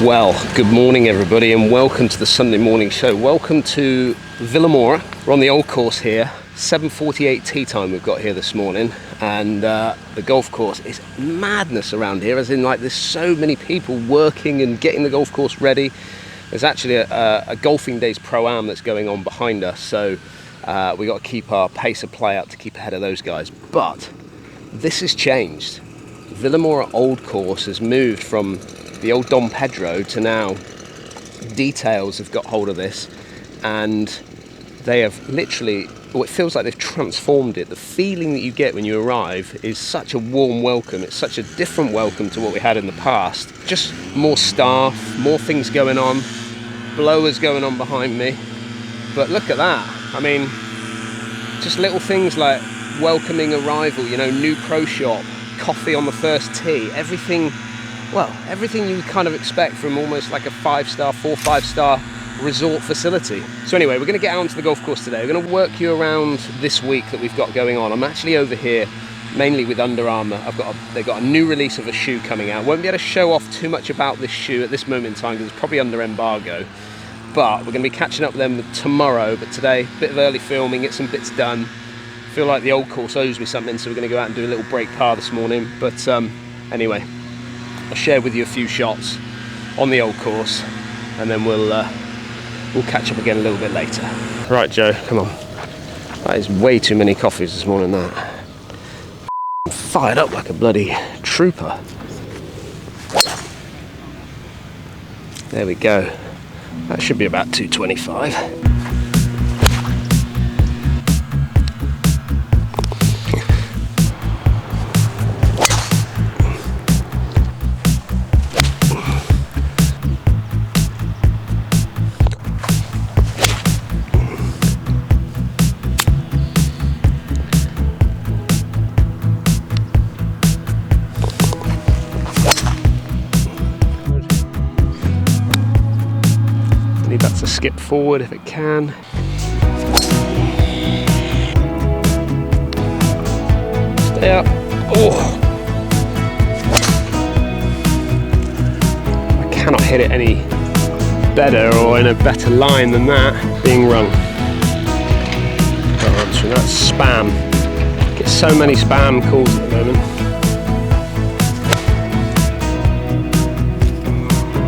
Well, good morning everybody and welcome to the Sunday morning show. Welcome to Villamoura. We're on the old course here, 7:48 tee time we've got here this morning, and the golf course is madness around here, as in like there's so many people working and getting the golf course ready. There's actually a Golfing Days Pro-Am that's going on behind us, so we got to keep our pace of play up to keep ahead of those guys. But this has changed. Villamoura Old Course has moved from the old Dom Pedro to now Details have got hold of this, and they have literally, well, it feels like they've transformed it. The feeling that you get when you arrive is such a warm welcome. It's such a different welcome to what we had in the past. Just more staff, more things going on, blowers going on behind me. But look at that. I mean, just little things like welcoming arrival, you know, new pro shop, coffee on the first tee, everything, well, everything you kind of expect from almost like a 5-star, 4 or 5-star resort facility. So anyway, we're going to get out onto the golf course today. We're going to work you around this week that we've got going on. I'm actually over here mainly with Under Armour. They've got a new release of a shoe coming out. Won't be able to show off too much about this shoe at this moment in time because it's probably under embargo. But we're going to be catching up with them tomorrow. But today, a bit of early filming, get some bits done. Feel like the old course owes me something, so we're going to go out and do a little break par this morning. But anyway, I'll share with you a few shots on the old course, and then we'll catch up again a little bit later. Right, Joe, come on. That is way too many coffees this morning, that. I'm fired up like a bloody trooper. There we go. That should be about 225. Need that to skip forward if it can. Stay up. Oh! I cannot hit it any better or in a better line than that being rung. Not answering, that's spam. Get so many spam calls at the moment.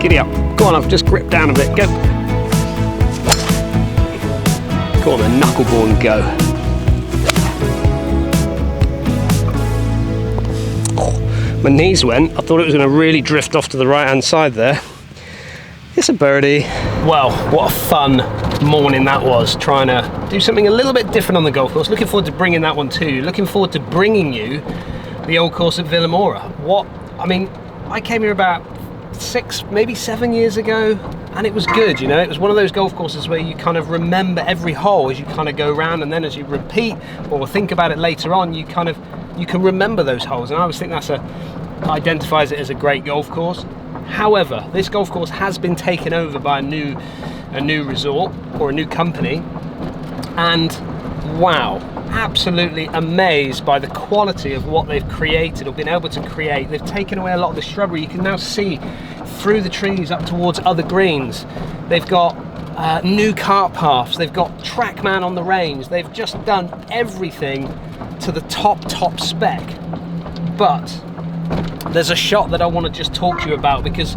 Giddy up. Go on, I've just gripped down a bit. Go. Go on then, knuckleball and go. Oh, my knees went. I thought it was going to really drift off to the right hand side there. It's a birdie. Well, what a fun morning that was, trying to do something a little bit different on the golf course. Looking forward to bringing that one to you. Looking forward to bringing you the old course at Villamoura. I came here about 6, maybe 7 years ago, and it was good, you know. It was one of those golf courses where you kind of remember every hole as you kind of go around, and then as you repeat or think about it later on, you can remember those holes, and I always think that's identifies it as a great golf course. However, this golf course has been taken over by a new resort or a new company, and wow, absolutely amazed by the quality of what they've created or been able to create. They've taken away a lot of the shrubbery. You can now see through the trees up towards other greens. They've got new cart paths. They've got TrackMan on the range. They've just done everything to the top spec. But there's a shot that I want to just talk to you about, because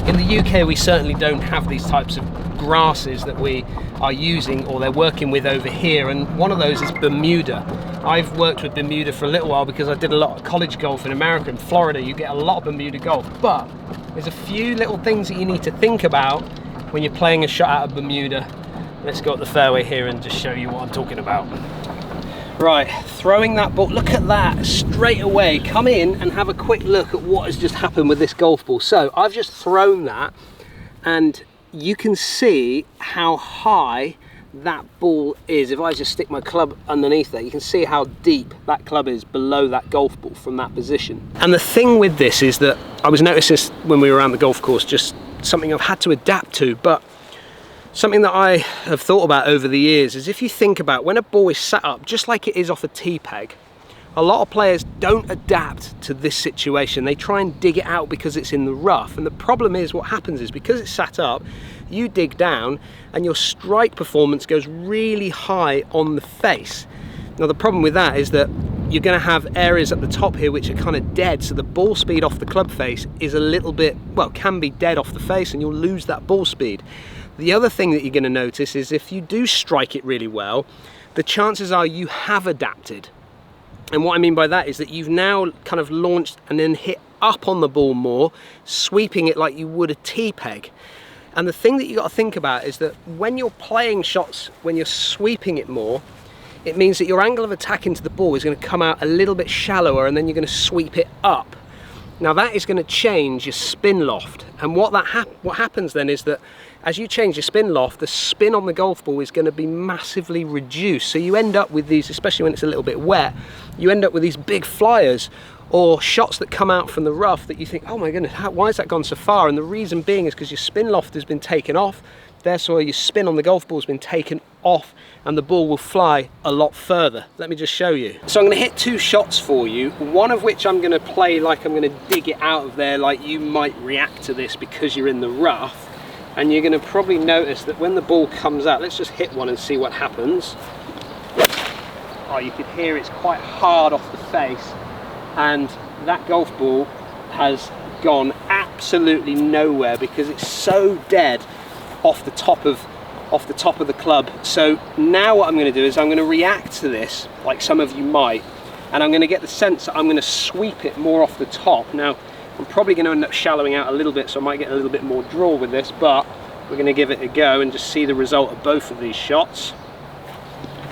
in the UK we certainly don't have these types of grasses that we are using or they're working with over here, and one of those is Bermuda. I've worked with Bermuda for a little while because I did a lot of college golf in America. In Florida you get a lot of Bermuda golf, but there's a few little things that you need to think about when you're playing a shot out of Bermuda. Let's go up the fairway here and just show you what I'm talking about. Right, throwing that ball, look at that, straight away. Come in and have a quick look at what has just happened with this golf ball. So I've just thrown that, and you can see how high that ball is. If I just stick my club underneath there, you can see how deep that club is below that golf ball from that position. And the thing with this is that I was noticing this when we were around the golf course, just something I've had to adapt to, but something that I have thought about over the years is if you think about when a ball is sat up, just like it is off a tee peg, A lot of players don't adapt to this situation. They try and dig it out because it's in the rough, and the problem is what happens is because it's sat up, you dig down and your strike performance goes really high on the face. Now the problem with that is that you're going to have areas at the top here which are kind of dead, so the ball speed off the club face is a little bit, well, can be dead off the face, and you'll lose that ball speed. The other thing that you're going to notice is if you do strike it really well, the chances are you have adapted. And what I mean by that is that you've now kind of launched and then hit up on the ball more, sweeping it like you would a tee peg. And the thing that you got to think about is that when you're playing shots, when you're sweeping it more, it means that your angle of attack into the ball is going to come out a little bit shallower, and then you're going to sweep it up. Now that is going to change your spin loft, and what happens then is that as you change your spin loft, the spin on the golf ball is going to be massively reduced. So you end up with these, especially when it's a little bit wet, you end up with these big flyers or shots that come out from the rough that you think, oh my goodness, why has that gone so far? And the reason being is because your spin loft has been taken off, therefore your spin on the golf ball has been taken off, and the ball will fly a lot further. Let me just show you. So I'm going to hit 2 shots for you, one of which I'm going to play like I'm going to dig it out of there, like you might react to this because you're in the rough. And you're going to probably notice that when the ball comes out, let's just hit one and see what happens. Oh, you can hear it's quite hard off the face, and that golf ball has gone absolutely nowhere because it's so dead off the top of the club. So now what I'm going to do is I'm going to react to this like some of you might, and I'm going to get the sense that I'm going to sweep it more off the top. Now I'm probably going to end up shallowing out a little bit, so I might get a little bit more draw with this, but we're going to give it a go and just see the result of both of these shots.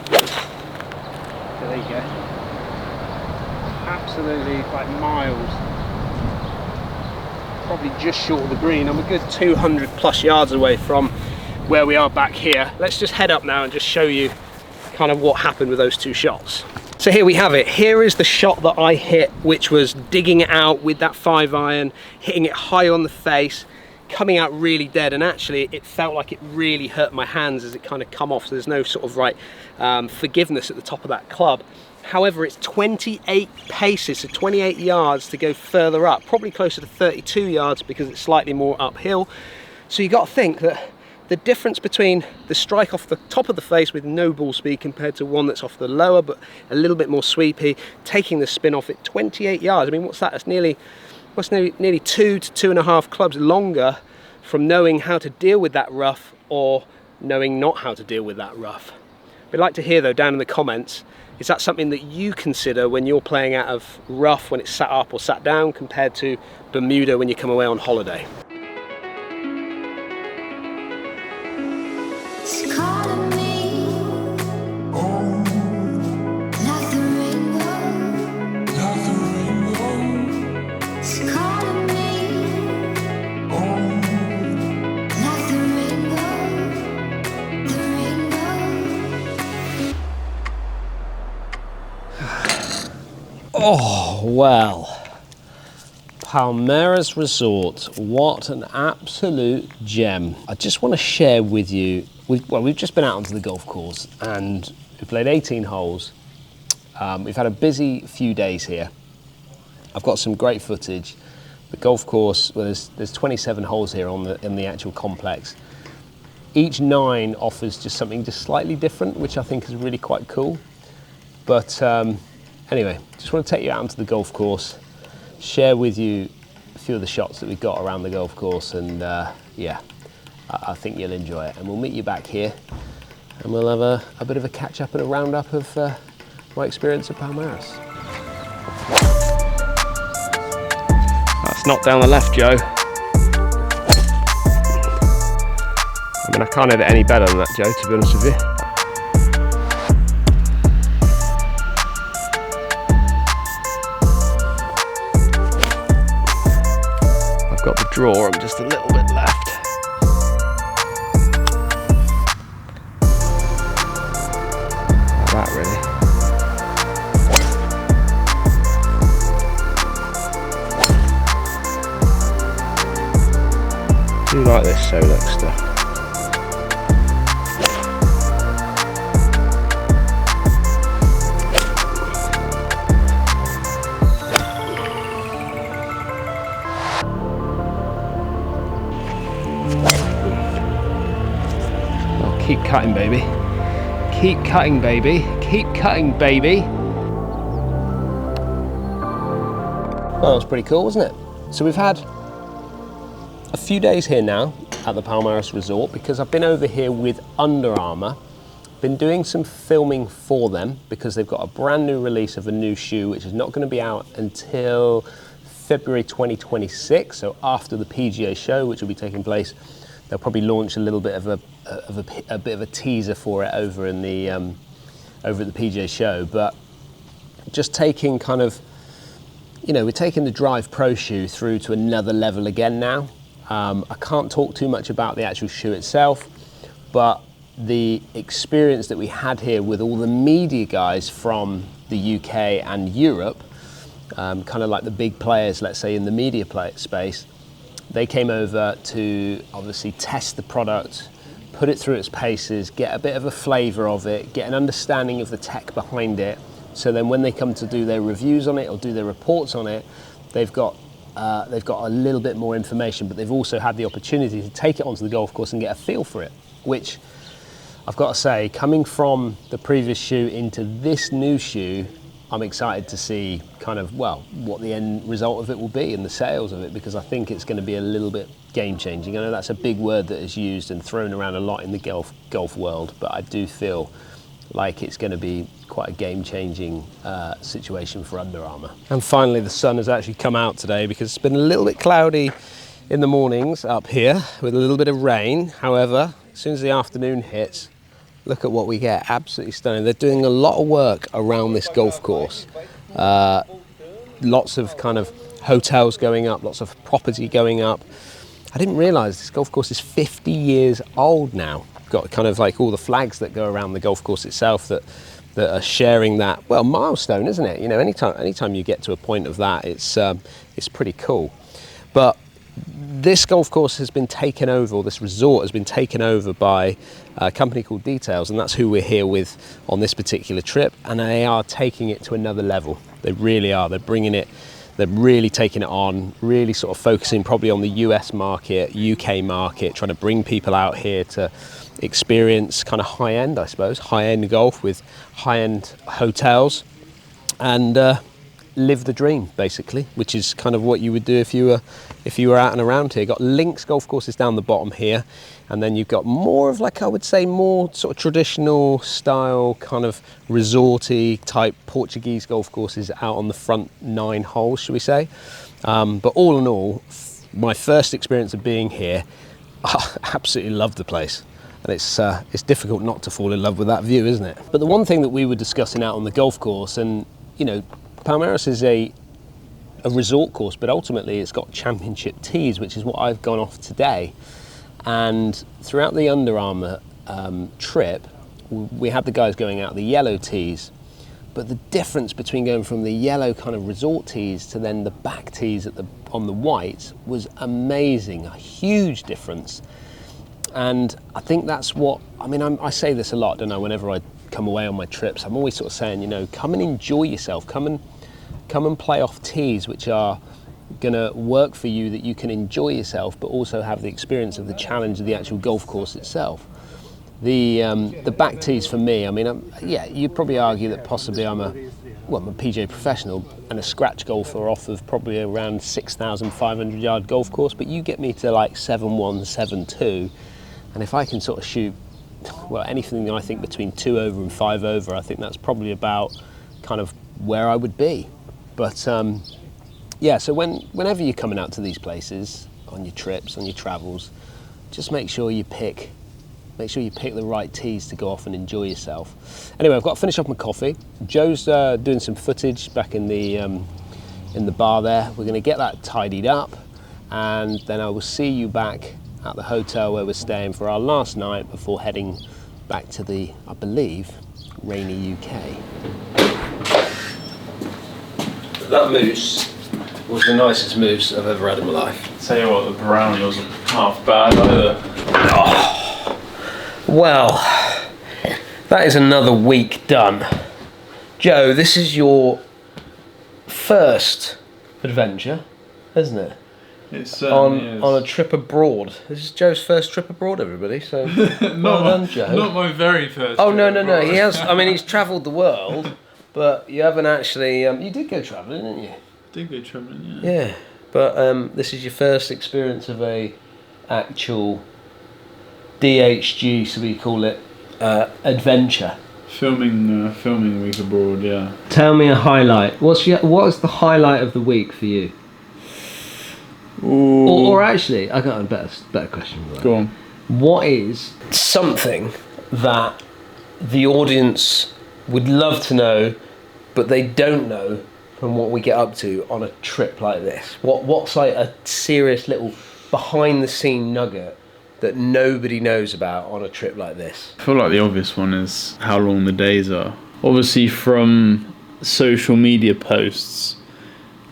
So there you go. Absolutely like miles. Probably just short of the green. I'm a good 200 plus yards away from where we are back here. Let's just head up now and just show you kind of what happened with those 2 shots. So here we have it. Here is the shot that I hit, which was digging it out with that 5-iron, hitting it high on the face, coming out really dead, and actually it felt like it really hurt my hands as it kind of come off, so there's no sort of forgiveness at the top of that club. However, it's 28 paces, so 28 yards to go further up, probably closer to 32 yards because it's slightly more uphill. So you got to think that the difference between the strike off the top of the face with no ball speed compared to one that's off the lower but a little bit more sweepy, taking the spin off it 28 yards. I mean, what's that? That's nearly 2 to 2.5 clubs longer from knowing how to deal with that rough or knowing not how to deal with that rough. We'd like to hear though down in the comments, is that something that you consider when you're playing out of rough when it's sat up or sat down compared to Bermuda when you come away on holiday? Oh, well, Palmeiras Resort, what an absolute gem. I just want to share with you, we've just been out onto the golf course and we've played 18 holes. We've had a busy few days here. I've got some great footage. The golf course, well, there's 27 holes here in the actual complex. Each 9 offers just something just slightly different, which I think is really quite cool. But anyway, just want to take you out onto the golf course, share with you a few of the shots that we've got around the golf course, and yeah, I think you'll enjoy it. And we'll meet you back here and we'll have a bit of a catch up and a roundup of my experience at Palmeiras. That's not down the left, Joe. I mean, I can't hit it any better than that, Joe, to be honest with you. Got the draw, I'm just a little bit left. Like that, really. I do like this Solux stuff. cutting, baby. Keep cutting, baby. Keep cutting, baby. Well, that was pretty cool, wasn't it? So we've had a few days here now at the Palmares Resort because I've been over here with Under Armour. Been doing some filming for them because they've got a brand new release of a new shoe which is not going to be out until February 2026, so after the PGA show, which will be taking place. They'll probably launch a little bit of a teaser for it over in the over at the PGA show. But just taking kind of, you know, we're taking the Drive Pro shoe through to another level again now. I can't talk too much about the actual shoe itself, but the experience that we had here with all the media guys from the UK and Europe, kind of like the big players, let's say in the media space, they came over to obviously test the product, put it through its paces, get a bit of a flavour of it, get an understanding of the tech behind it. So then when they come to do their reviews on it or do their reports on it, they've got a little bit more information, but they've also had the opportunity to take it onto the golf course and get a feel for it, which I've got to say, coming from the previous shoe into this new shoe, I'm excited to see kind of, well, what the end result of it will be and the sales of it, because I think it's going to be a little bit game-changing. I know that's a big word that is used and thrown around a lot in the golf world, but I do feel like it's going to be quite a game-changing situation for Under Armour. And finally, the sun has actually come out today because it's been a little bit cloudy in the mornings up here with a little bit of rain. However, as soon as the afternoon hits, look at what we get, absolutely stunning. They're doing a lot of work around this golf course. Lots of kind of hotels going up, lots of property going up. I didn't realise this golf course is 50 years old now. Got kind of like all the flags that go around the golf course itself that are sharing that, well, milestone, isn't it? You know, anytime you get to a point of that, it's pretty cool. But this golf course has been taken over, or this resort has been taken over by a company called Details, and that's who we're here with on this particular trip, and they are taking it to another level. They really are. They're bringing it, they're really taking it on, really sort of focusing probably on the US market, UK market, trying to bring people out here to experience kind of high-end, I suppose, high-end golf with high-end hotels, and live the dream, basically, which is kind of what you would do if you were out and around here. Got links golf courses down the bottom here, and then you've got more of, like, I would say, more sort of traditional style, kind of resorty type Portuguese golf courses out on the front 9 holes, should we say. But all in all, my first experience of being here, I absolutely loved the place. And it's difficult not to fall in love with that view, isn't it? But the one thing that we were discussing out on the golf course, and, you know, Palmares is a resort course, but ultimately it's got championship tees, which is what I've gone off today. And throughout the Under Armour trip, we had the guys going out the yellow tees, but the difference between going from the yellow kind of resort tees to then the back tees on the white was amazing, a huge difference. And I think that's what, I mean, I say this a lot, don't I, whenever I come away on my trips. I'm always sort of saying, you know, come and enjoy yourself, come and play off tees which are gonna work for you, that you can enjoy yourself but also have the experience of the challenge of the actual golf course itself. The back tees for me, I mean, yeah, you'd probably argue that possibly I'm a PGA professional and a scratch golfer off of probably around 6,500 yard golf course, but you get me to like 7-1, 7-2, and if I can sort of shoot, well, anything I think between 2 over and 5 over, I think that's probably about kind of where I would be. But yeah, so whenever you're coming out to these places, on your trips, on your travels, just make sure you pick the right tees to go off and enjoy yourself. Anyway, I've got to finish off my coffee. Joe's doing some footage back in the bar there. We're going to get that tidied up, and then I will see you back at the hotel where we're staying for our last night before heading back to the, I believe, rainy UK. That mousse was the nicest mousse I've ever had in my life. Tell you what, the brownie wasn't half bad either. Oh, well, that is another week done. Joe, this is your first adventure, isn't it? It certainly is. On a trip abroad. This is Joe's first trip abroad, everybody. So well done, Joe. Not my very first. Oh no. He has. I mean, he's travelled the world, but you haven't actually. You did go travelling, didn't you? Did go travelling, yeah. Yeah, but this is your first experience of a actual DHG, so we call it adventure. Filming a week abroad, yeah. Tell me a highlight. What is the highlight of the week for you? Or actually, I got a better question. Right? Go on. What is something that the audience would love to know, but they don't know from what we get up to on a trip like this? What's like a serious little behind the scene nugget that nobody knows about on a trip like this? I feel like the obvious one is how long the days are. Obviously from social media posts,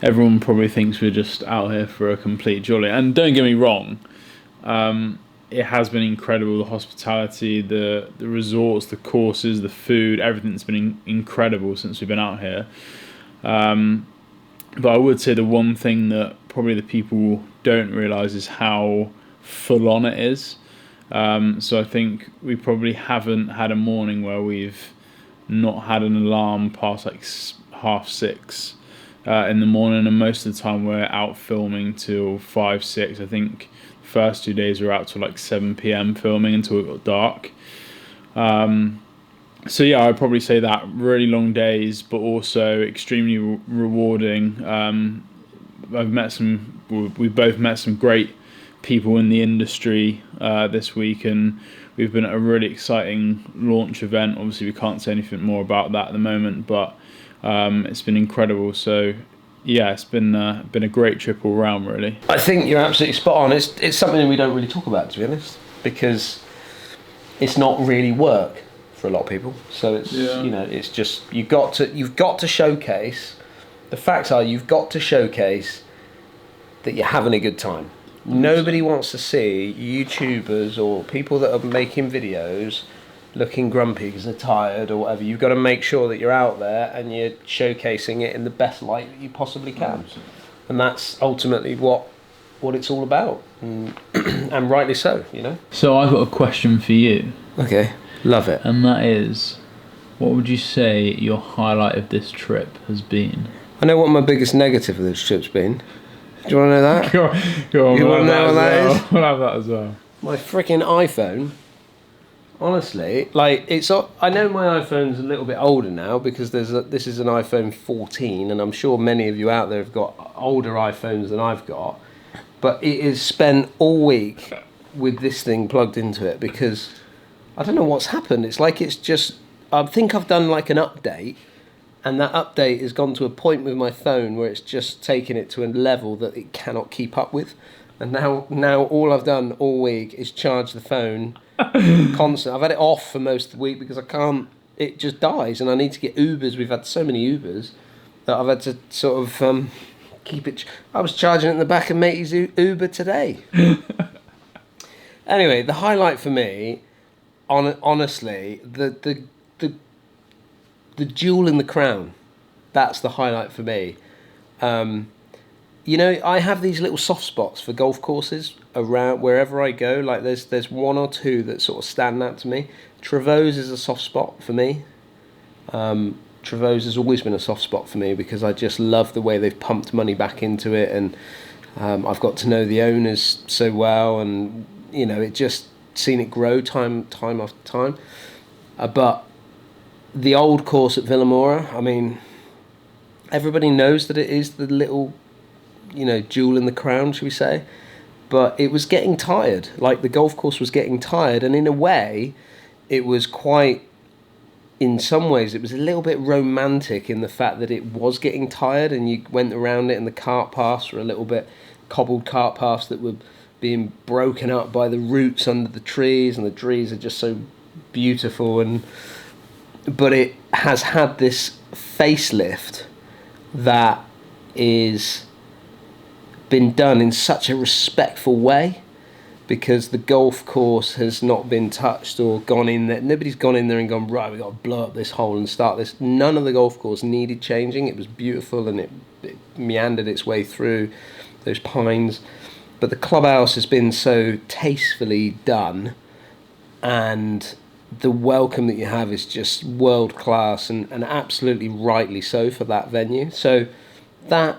everyone probably thinks we're just out here for a complete jolly. And don't get me wrong, it has been incredible. The hospitality, the resorts, the courses, the food, everything's been incredible since we've been out here. But I would say the one thing that probably the people don't realise is how full on it is. So I think we probably haven't had a morning where we've not had an alarm past like 6:30 in the morning, and most of the time we're out filming till 5, 6. I think the first 2 days we were out till like 7 p.m. filming until it got dark. So yeah, I'd probably say that really long days, but also extremely rewarding. We've both met some great people in the industry this week, and we've been at a really exciting launch event. Obviously we can't say anything more about that at the moment, but it's been incredible. So yeah, it's been a great trip all round, really. I think you're absolutely spot on. It's something we don't really talk about, to be honest, because it's not really work for a lot of people. So it's it's just you've got to showcase. The facts are you've got to showcase that you're having a good time. Nobody wants to see YouTubers or people that are making videos looking grumpy because they're tired or whatever. You've got to make sure that you're out there and you're showcasing it in the best light that you possibly can. And that's ultimately what it's all about. And rightly so, you know. So I've got a question for you. Okay, love it. And that is, what would you say your highlight of this trip has been? I know what my biggest negative of this trip's been. Do you want to know that? Go on. You want to know what that is? We'll have that as well. My freaking iPhone. Honestly, like I know my iPhone's a little bit older now because this is an iPhone 14, and I'm sure many of you out there have got older iPhones than I've got. But it is spent all week with this thing plugged into it because I don't know what's happened. It's like it's just I think I've done like an update. And that update has gone to a point with my phone where it's just taken it to a level that it cannot keep up with. And now all I've done all week is charge the phone constant. I've had it off for most of the week because I can't. It just dies, and I need to get Ubers. We've had so many Ubers that I've had to sort of keep it. I was charging it in the back of Matey's Uber today. Anyway, the highlight for me, honestly, the jewel in the crown, that's the highlight for me. You know, I have these little soft spots for golf courses around wherever I go. Like there's one or two that sort of stand out to me. Trevose is a soft spot for me. Trevose has always been a soft spot for me because I just love the way they've pumped money back into it, and I've got to know the owners so well, and you know, it just seen it grow time after time. But the old course at Villamora, I mean, everybody knows that it is the little, you know, jewel in the crown, should we say? But it was getting tired. Like the golf course was getting tired, and in a way, it was quite. In some ways, it was a little bit romantic in the fact that it was getting tired, and you went around it, and the cart paths were a little bit cobbled cart paths that were being broken up by the roots under the trees, and the trees are just so beautiful. But it has had this facelift that is been done in such a respectful way, because the golf course has not been touched or gone in there. Nobody's gone in there and gone, right, we've got to blow up this hole and start this. None of the golf course needed changing. It was beautiful, and it meandered its way through those pines. but the clubhouse has been so tastefully done, and the welcome that you have is just world class, and absolutely rightly so for that venue. So that,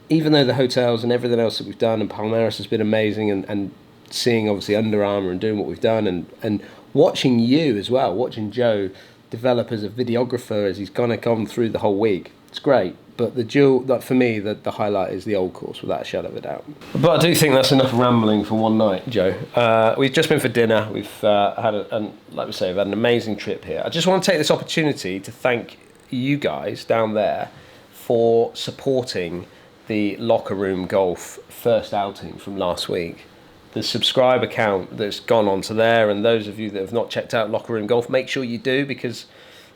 even though the hotels and everything else that we've done, and Palmeiras has been amazing, and seeing obviously Under Armour and doing what we've done, and watching you as well, watching Joe develop as a videographer as he's gone through the whole week, it's great. But like for me, the highlight is the old course, without a shadow of a doubt. But I do think that's enough rambling for one night, Joe. We've just been for dinner. We've like we say, we've had an amazing trip here. I just want to take this opportunity to thank you guys down there for supporting the Locker Room Golf first outing from last week. The subscriber count that's gone onto there, and those of you that have not checked out Locker Room Golf, make sure you do, because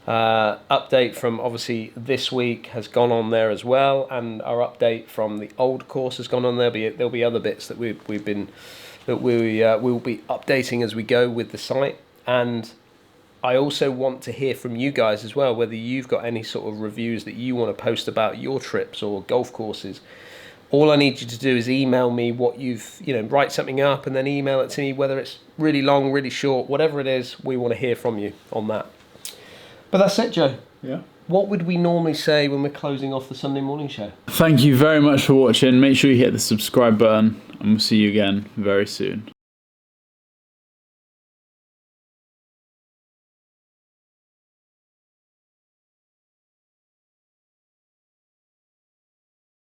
update from obviously this week has gone on there as well, and our update from the old course has gone on there. There'll be other bits that we'll be updating as we go with the site. And I also want to hear from you guys as well, whether you've got any sort of reviews that you want to post about your trips or golf courses. All I need you to do is email me what you've, write something up and then email it to me, whether it's really long, really short, whatever it is, we want to hear from you on that. But that's it, Joe. Yeah. What would we normally say when we're closing off the Sunday morning show? Thank you very much for watching. Make sure you hit the subscribe button, and we'll see you again very soon.